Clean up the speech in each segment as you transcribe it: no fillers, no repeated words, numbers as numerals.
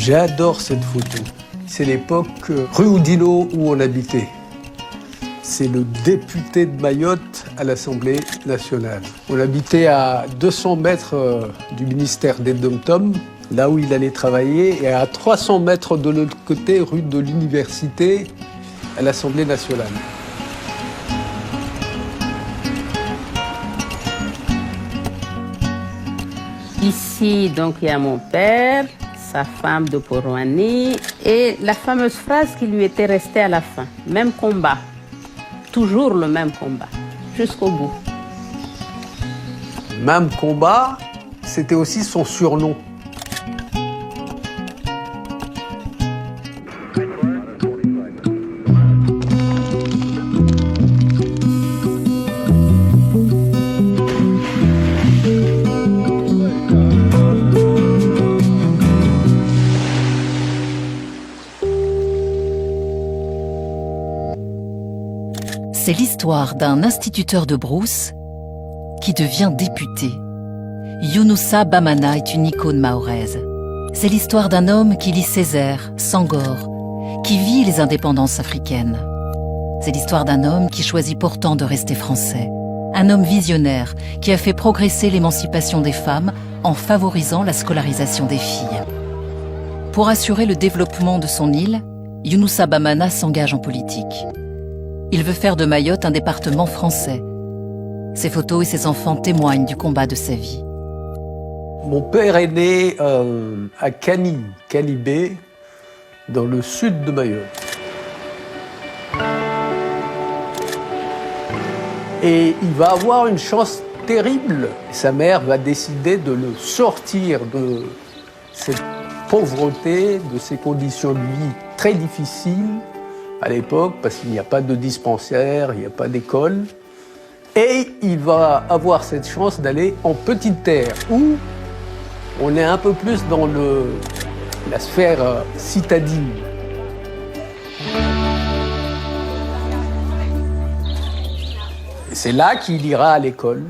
J'adore cette photo. C'est l'époque rue Oudinot où on habitait. C'est le député de Mayotte à l'Assemblée nationale. On habitait à 200 mètres du ministère des Dom-Tom, là où il allait travailler, et à 300 mètres de l'autre côté, rue de l'Université, à l'Assemblée nationale. Ici, donc, il y a mon père, sa femme de Porouani, et la fameuse phrase qui lui était restée à la fin. Même combat. Toujours le même combat. Jusqu'au bout. Même combat, c'était aussi son surnom. C'est l'histoire d'un instituteur de brousse qui devient député. Younoussa Bamana est une icône mahoraise. C'est l'histoire d'un homme qui lit Césaire, Senghor, qui vit les indépendances africaines. C'est l'histoire d'un homme qui choisit pourtant de rester français. Un homme visionnaire qui a fait progresser l'émancipation des femmes en favorisant la scolarisation des filles. Pour assurer le développement de son île, Younoussa Bamana s'engage en politique. Il veut faire de Mayotte un département français. Ses photos et ses enfants témoignent du combat de sa vie. Mon père est né à Kanibé, dans le sud de Mayotte. Et il va avoir une chance terrible. Sa mère va décider de le sortir de cette pauvreté, de ces conditions de vie très difficiles à l'époque, parce qu'il n'y a pas de dispensaire, il n'y a pas d'école. Et il va avoir cette chance d'aller en petite terre, où on est un peu plus dans la sphère citadine. Et c'est là qu'il ira à l'école.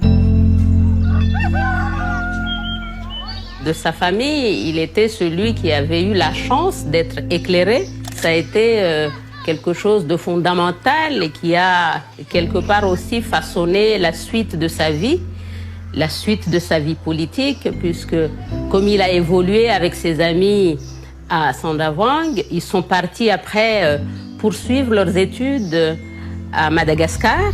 De sa famille, il était celui qui avait eu la chance d'être éclairé. Ça a été quelque chose de fondamental et qui a quelque part aussi façonné la suite de sa vie politique, puisque comme il a évolué avec ses amis à Sandavang, ils sont partis après poursuivre leurs études à Madagascar.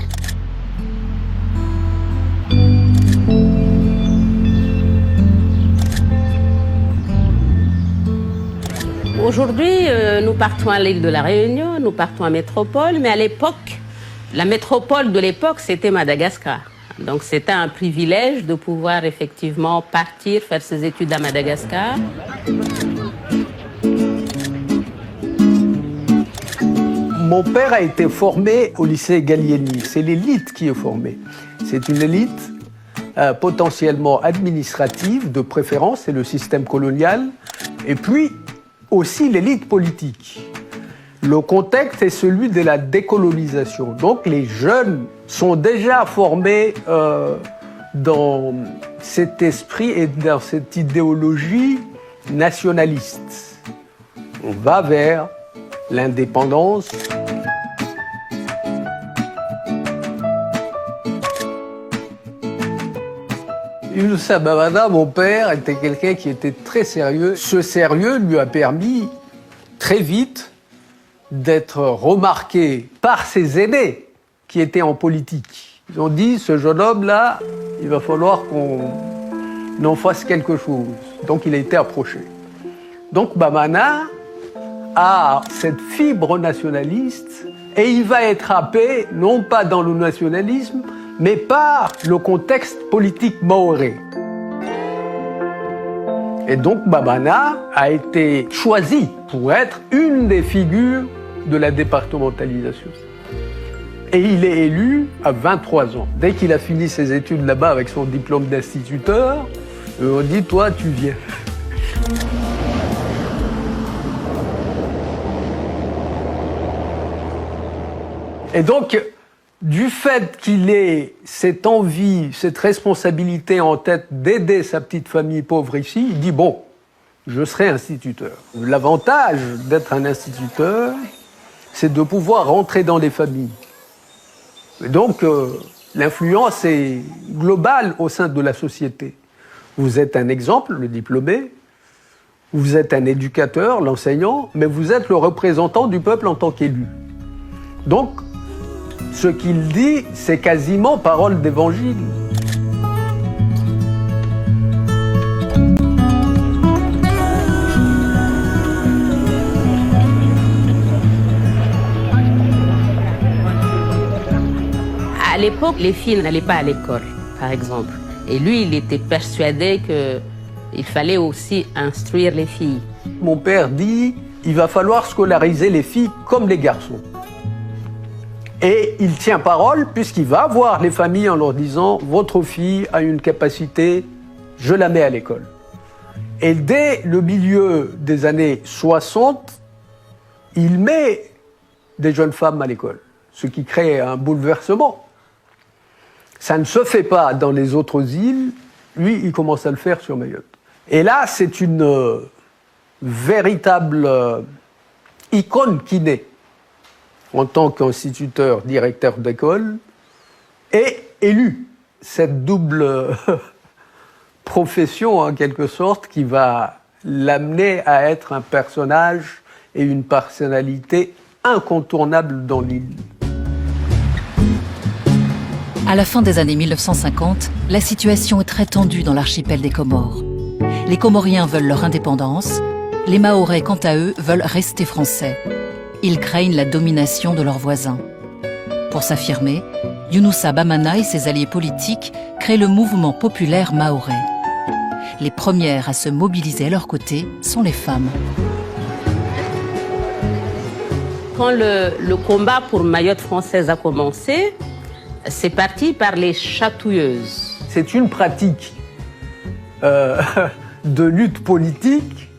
Aujourd'hui, nous partons à l'île de la Réunion, nous partons à Métropole, mais à l'époque, la métropole de l'époque, c'était Madagascar. Donc c'était un privilège de pouvoir effectivement partir faire ses études à Madagascar. Mon père a été formé au lycée Gallieni. C'est l'élite qui est formée. C'est une élite potentiellement administrative, de préférence, c'est le système colonial. Et puis, aussi l'élite politique. Le contexte est celui de la décolonisation. Donc les jeunes sont déjà formés dans cet esprit et dans cette idéologie nationaliste. On va vers l'indépendance. Younoussa Bamana, mon père, était quelqu'un qui était très sérieux. Ce sérieux lui a permis très vite d'être remarqué par ses aînés qui étaient en politique. Ils ont dit, ce jeune homme-là, il va falloir qu'on en fasse quelque chose. Donc il a été approché. Donc Bamana a cette fibre nationaliste et il va être happé, non pas dans le nationalisme, mais par le contexte politique mahorais. Et donc Bamana a été choisi pour être une des figures de la départementalisation. Et il est élu à 23 ans. Dès qu'il a fini ses études là-bas avec son diplôme d'instituteur, on dit, toi, tu viens. Et donc, du fait qu'il ait cette envie, cette responsabilité en tête d'aider sa petite famille pauvre ici, il dit, bon, je serai instituteur. L'avantage d'être un instituteur, c'est de pouvoir rentrer dans les familles. Et donc, l'influence est globale au sein de la société. Vous êtes un exemple, le diplômé, vous êtes un éducateur, l'enseignant, mais vous êtes le représentant du peuple en tant qu'élu. Donc, ce qu'il dit, c'est quasiment parole d'évangile. À l'époque, les filles n'allaient pas à l'école, par exemple. Et lui, il était persuadé qu'il fallait aussi instruire les filles. Mon père dit, il va falloir scolariser les filles comme les garçons. Et il tient parole puisqu'il va voir les familles en leur disant, votre fille a une capacité, je la mets à l'école. Et dès le milieu des années 60, il met des jeunes femmes à l'école, ce qui crée un bouleversement. Ça ne se fait pas dans les autres îles. Lui, il commence à le faire sur Mayotte. Et là, c'est une véritable icône qui naît en tant qu'instituteur, directeur d'école et élu. Cette double profession, en quelque sorte, qui va l'amener à être un personnage et une personnalité incontournable dans l'île. À la fin des années 1950, la situation est très tendue dans l'archipel des Comores. Les Comoriens veulent leur indépendance, les Mahorais, quant à eux, veulent rester français. Ils craignent la domination de leurs voisins. Pour s'affirmer, Younoussa Bamana et ses alliés politiques créent le mouvement populaire mahorais. Les premières à se mobiliser à leur côté sont les femmes. Quand le combat pour Mayotte française a commencé, c'est parti par les chatouilleuses. C'est une pratique de lutte politique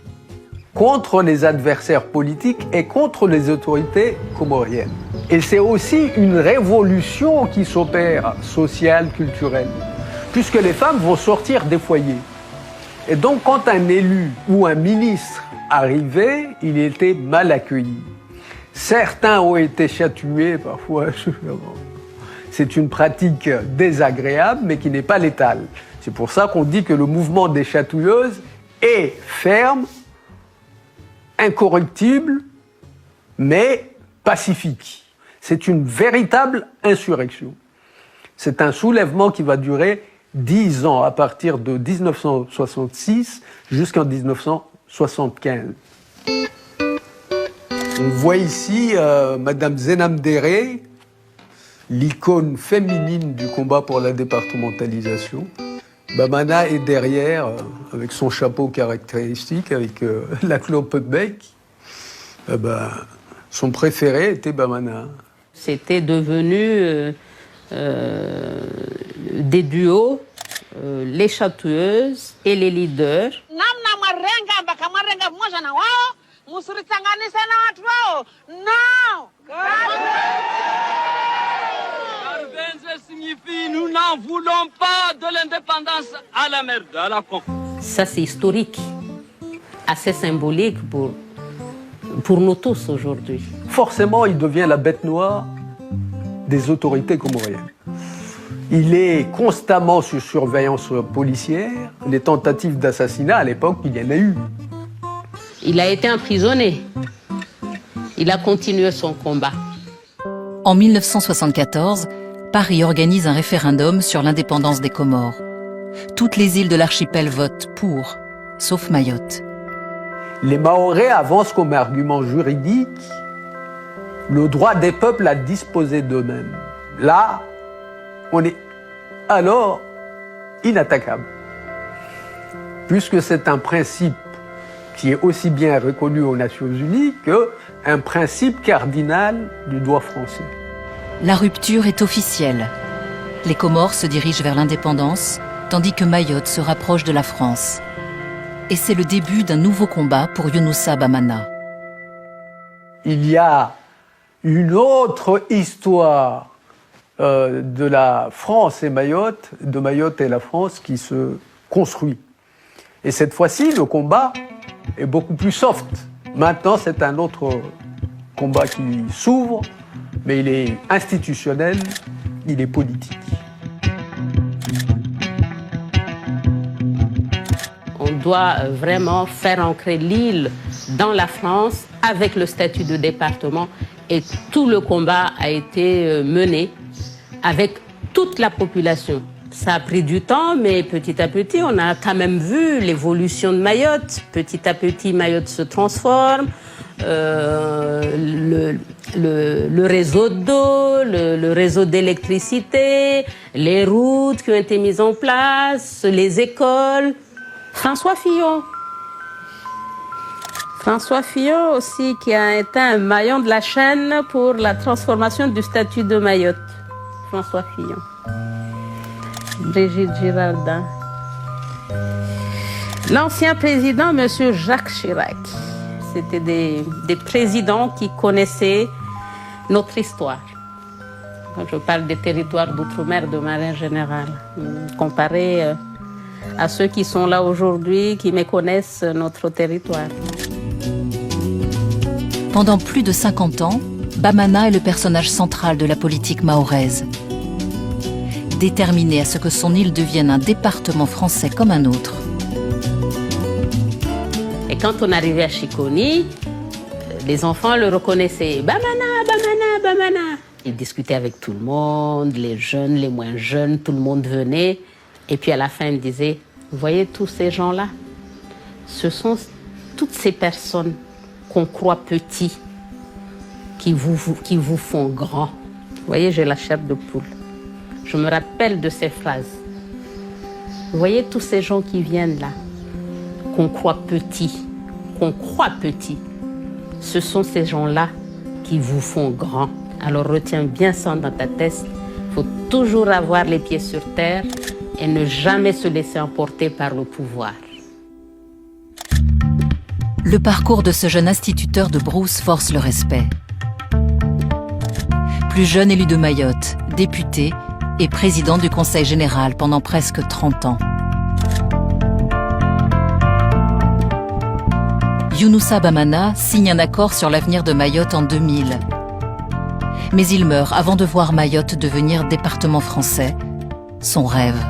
contre les adversaires politiques et contre les autorités comoriennes. Et c'est aussi une révolution qui s'opère, sociale, culturelle, puisque les femmes vont sortir des foyers. Et donc, quand un élu ou un ministre arrivait, il était mal accueilli. Certains ont été chatouillés parfois. C'est une pratique désagréable, mais qui n'est pas létale. C'est pour ça qu'on dit que le mouvement des chatouilleuses est ferme, incorruptible, mais pacifique. C'est une véritable insurrection. C'est un soulèvement qui va durer 10 ans, à partir de 1966 jusqu'en 1975. On voit ici Madame Zenam Déré, l'icône féminine du combat pour la départementalisation. Bamana est derrière, avec son chapeau caractéristique, avec la clope bec. Son préféré était Bamana. C'était devenu des duos, les chatouilleuses et les leaders. Signifie nous n'en voulons pas de l'indépendance à la merde, à la con. Ça, c'est historique, assez symbolique pour nous tous aujourd'hui. Forcément, il devient la bête noire des autorités comoriennes. Il est constamment sous surveillance policière. Les tentatives d'assassinat, à l'époque, il y en a eu. Il a été emprisonné. Il a continué son combat. En 1974, Paris organise un référendum sur l'indépendance des Comores. Toutes les îles de l'archipel votent pour, sauf Mayotte. Les Mahorais avancent comme argument juridique le droit des peuples à disposer d'eux-mêmes. Là, on est alors inattaquable, puisque c'est un principe qui est aussi bien reconnu aux Nations Unies qu'un principe cardinal du droit français. La rupture est officielle. Les Comores se dirigent vers l'indépendance, tandis que Mayotte se rapproche de la France. Et c'est le début d'un nouveau combat pour Younoussa Bamana. Il y a une autre histoire de la France et Mayotte, de Mayotte et la France qui se construit. Et cette fois-ci, le combat est beaucoup plus soft. Maintenant, c'est un autre combat qui s'ouvre, mais il est institutionnel, il est politique. On doit vraiment faire ancrer l'île dans la France avec le statut de département et tout le combat a été mené avec toute la population. Ça a pris du temps, mais petit à petit, on a quand même vu l'évolution de Mayotte. Petit à petit, Mayotte se transforme. Le réseau d'eau, le réseau d'électricité, les routes qui ont été mises en place, les écoles. François Fillon aussi, qui a été un maillon de la chaîne pour la transformation du statut de Mayotte. François Fillon. Brigitte Girardin. L'ancien président, M. Jacques Chirac. C'était des présidents qui connaissaient notre histoire. Quand je parle des territoires d'outre-mer de manière générale, comparé à ceux qui sont là aujourd'hui, qui méconnaissent notre territoire. Pendant plus de 50 ans, Bamana est le personnage central de la politique mahoraise. Déterminé à ce que son île devienne un département français comme un autre. Et quand on arrivait à Chiconi, les enfants le reconnaissaient. Bamana, Bamana, Bamana. Il discutait avec tout le monde, les jeunes, les moins jeunes, tout le monde venait. Et puis à la fin, il me disait, vous voyez tous ces gens-là, ce sont toutes ces personnes qu'on croit petits, qui vous font grand. Vous voyez, j'ai la chair de poule. Je me rappelle de ces phrases. Vous voyez tous ces gens qui viennent là, qu'on croit petits, ce sont ces gens-là qui vous font grand. Alors retiens bien ça dans ta tête. Il faut toujours avoir les pieds sur terre et ne jamais se laisser emporter par le pouvoir. Le parcours de ce jeune instituteur de Brousse force le respect. Plus jeune élu de Mayotte, député et président du Conseil général pendant presque 30 ans. Younoussa Bamana signe un accord sur l'avenir de Mayotte en 2000. Mais il meurt avant de voir Mayotte devenir département français, son rêve.